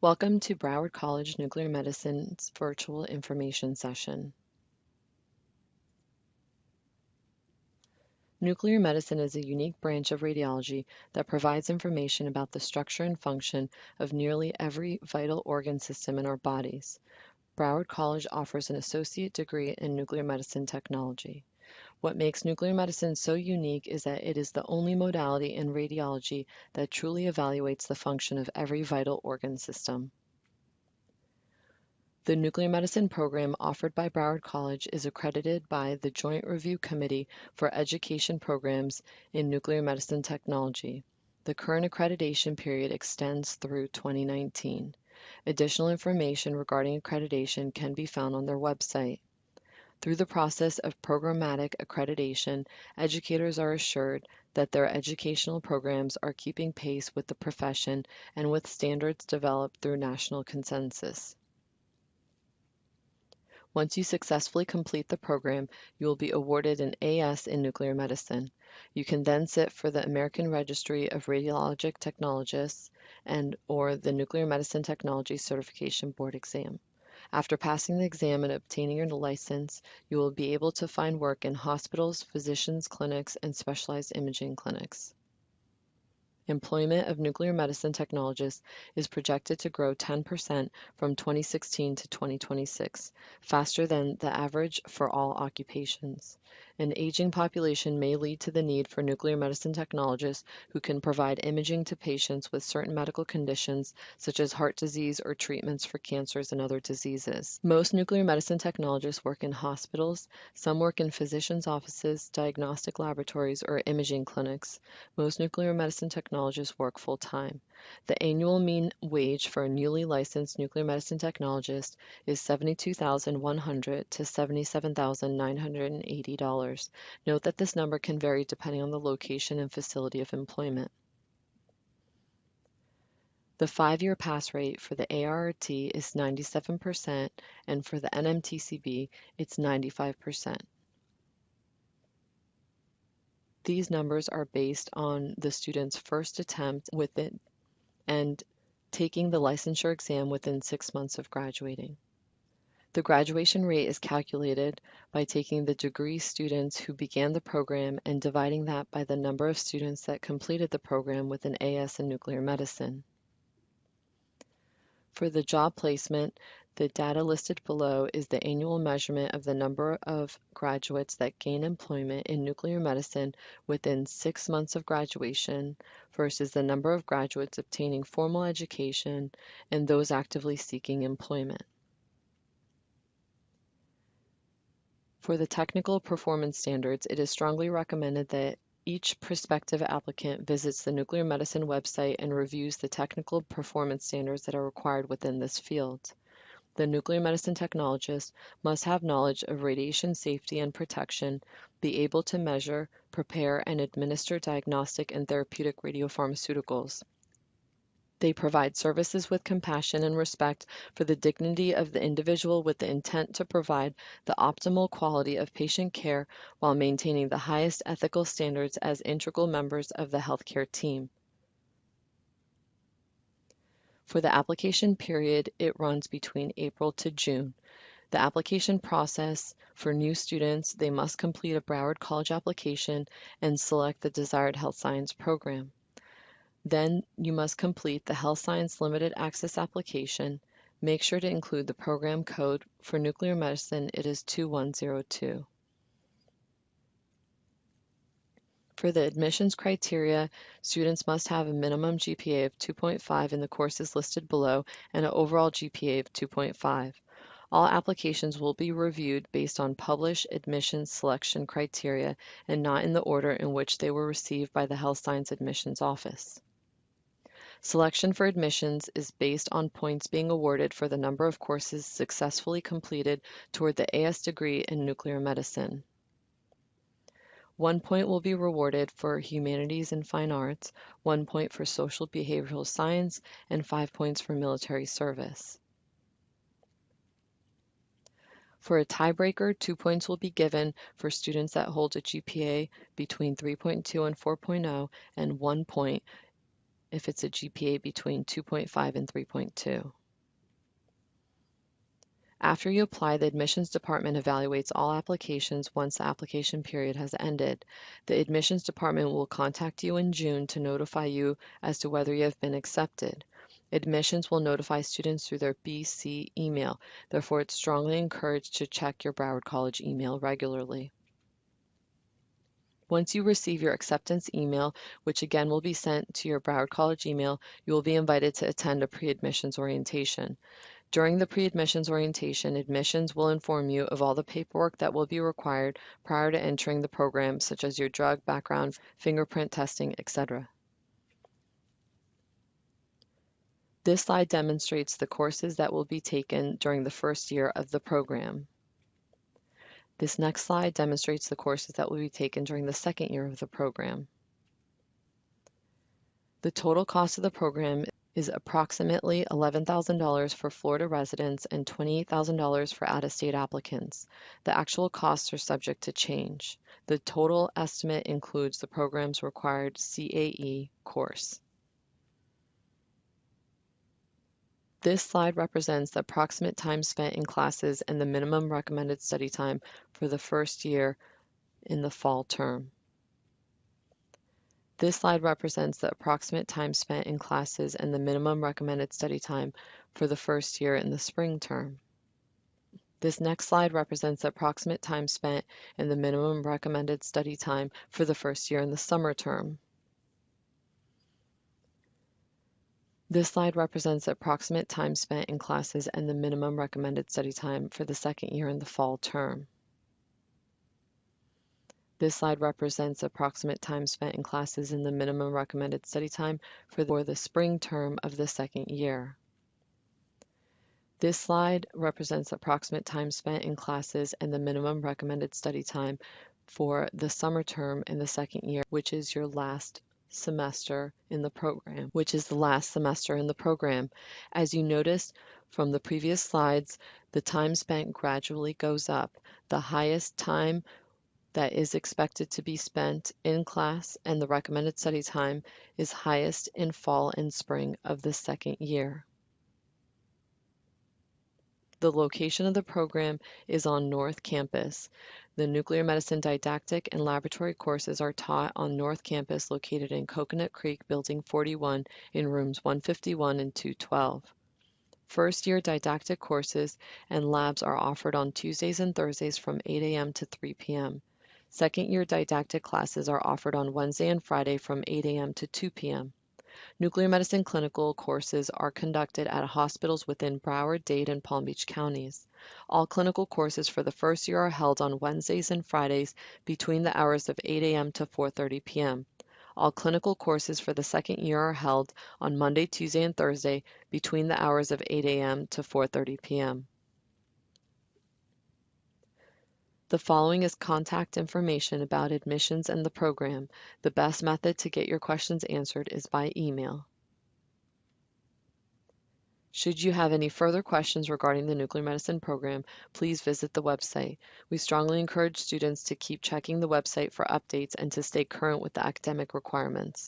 Welcome to Broward College Nuclear Medicine's virtual information session. Nuclear medicine is a unique branch of radiology that provides information about the structure and function of nearly every vital organ system in our bodies. Broward College offers an associate degree in nuclear medicine technology. What makes nuclear medicine so unique is that it is the only modality in radiology that truly evaluates the function of every vital organ system. The nuclear medicine program offered by Broward College is accredited by the Joint Review Committee for Education Programs in Nuclear Medicine Technology. The current accreditation period extends through 2019. Additional information regarding accreditation can be found on their website. Through the process of programmatic accreditation, educators are assured that their educational programs are keeping pace with the profession and with standards developed through national consensus. Once you successfully complete the program, you will be awarded an AS in nuclear medicine. You can then sit for the American Registry of Radiologic Technologists or the Nuclear Medicine Technology Certification Board exam. After passing the exam and obtaining your license, you will be able to find work in hospitals, physicians' clinics, and specialized imaging clinics. Employment of nuclear medicine technologists is projected to grow 10% from 2016 to 2026, faster than the average for all occupations. An aging population may lead to the need for nuclear medicine technologists who can provide imaging to patients with certain medical conditions, such as heart disease or treatments for cancers and other diseases. Most nuclear medicine technologists work in hospitals. Some work in physicians' offices, diagnostic laboratories, or imaging clinics. Most nuclear medicine technologists work full-time. The annual mean wage for a newly licensed nuclear medicine technologist is $72,100 to $77,980. Note that this number can vary depending on the location and facility of employment. The 5-year pass rate for the ARRT is 97%, and for the NMTCB, it's 95%. These numbers are based on the student's first attempt with it and taking the licensure exam within 6 months of graduating. The graduation rate is calculated by taking the degree students who began the program and dividing that by the number of students that completed the program with an AS in nuclear medicine. For the job placement, the data listed below is the annual measurement of the number of graduates that gain employment in nuclear medicine within 6 months of graduation versus the number of graduates obtaining formal education and those actively seeking employment. For the technical performance standards, it is strongly recommended that each prospective applicant visits the nuclear medicine website and reviews the technical performance standards that are required within this field. The nuclear medicine technologist must have knowledge of radiation safety and protection, be able to measure, prepare, and administer diagnostic and therapeutic radiopharmaceuticals. They provide services with compassion and respect for the dignity of the individual with the intent to provide the optimal quality of patient care while maintaining the highest ethical standards as integral members of the healthcare team. For the application period, it runs between April to June. The application process for new students, they must complete a Broward College application and select the desired health science program. Then you must complete the Health Science Limited Access application. Make sure to include the program code. For nuclear medicine, it is 2102. For the admissions criteria, students must have a minimum GPA of 2.5 in the courses listed below and an overall GPA of 2.5. All applications will be reviewed based on published admissions selection criteria and not in the order in which they were received by the Health Science Admissions Office. Selection for admissions is based on points being awarded for the number of courses successfully completed toward the AS degree in nuclear medicine. 1 point will be rewarded for humanities and fine arts, 1 point for social behavioral science, and 5 points for military service. For a tiebreaker, 2 points will be given for students that hold a GPA between 3.2 and 4.0, and 1 point if it's a GPA between 2.5 and 3.2. After you apply, the admissions department evaluates all applications once the application period has ended. The admissions department will contact you in June to notify you as to whether you have been accepted. Admissions will notify students through their BC email. Therefore, it's strongly encouraged to check your Broward College email regularly. Once you receive your acceptance email, which again will be sent to your Broward College email, you will be invited to attend a pre-admissions orientation. During the pre-admissions orientation, admissions will inform you of all the paperwork that will be required prior to entering the program, such as your drug background, fingerprint testing, etc. This slide demonstrates the courses that will be taken during the first year of the program. This next slide demonstrates the courses that will be taken during the second year of the program. The total cost of the program is approximately $11,000 for Florida residents and $28,000 for out-of-state applicants. The actual costs are subject to change. The total estimate includes the program's required CAE course. This slide represents the approximate time spent in classes and the minimum recommended study time for the first year in the fall term. This slide represents the approximate time spent in classes and the minimum recommended study time for the first year in the spring term. This next slide represents the approximate time spent and the minimum recommended study time for the first year in the summer term. This slide represents the approximate time spent in classes and the minimum recommended study time for the second year in the fall term. This slide represents the approximate time spent in classes and the minimum recommended study time for the spring term of the second year. This slide represents the approximate time spent in classes and the minimum recommended study time for the summer term in the second year, which is your last semester in the program, As you noticed from the previous slides, the time spent gradually goes up. The highest time that is expected to be spent in class and the recommended study time is highest in fall and spring of the second year. The location of the program is on North Campus. The nuclear medicine didactic and laboratory courses are taught on North Campus located in Coconut Creek, Building 41 in rooms 151 and 212. First-year didactic courses and labs are offered on Tuesdays and Thursdays from 8 a.m. to 3 p.m. Second-year didactic classes are offered on Wednesday and Friday from 8 a.m. to 2 p.m. Nuclear medicine clinical courses are conducted at hospitals within Broward, Dade, and Palm Beach counties. All clinical courses for the first year are held on Wednesdays and Fridays between the hours of 8 a.m. to 4:30 p.m. All clinical courses for the second year are held on Monday, Tuesday, and Thursday between the hours of 8 a.m. to 4:30 p.m. The following is contact information about admissions and the program. The best method to get your questions answered is by email. Should you have any further questions regarding the nuclear medicine program, please visit the website. We strongly encourage students to keep checking the website for updates and to stay current with the academic requirements.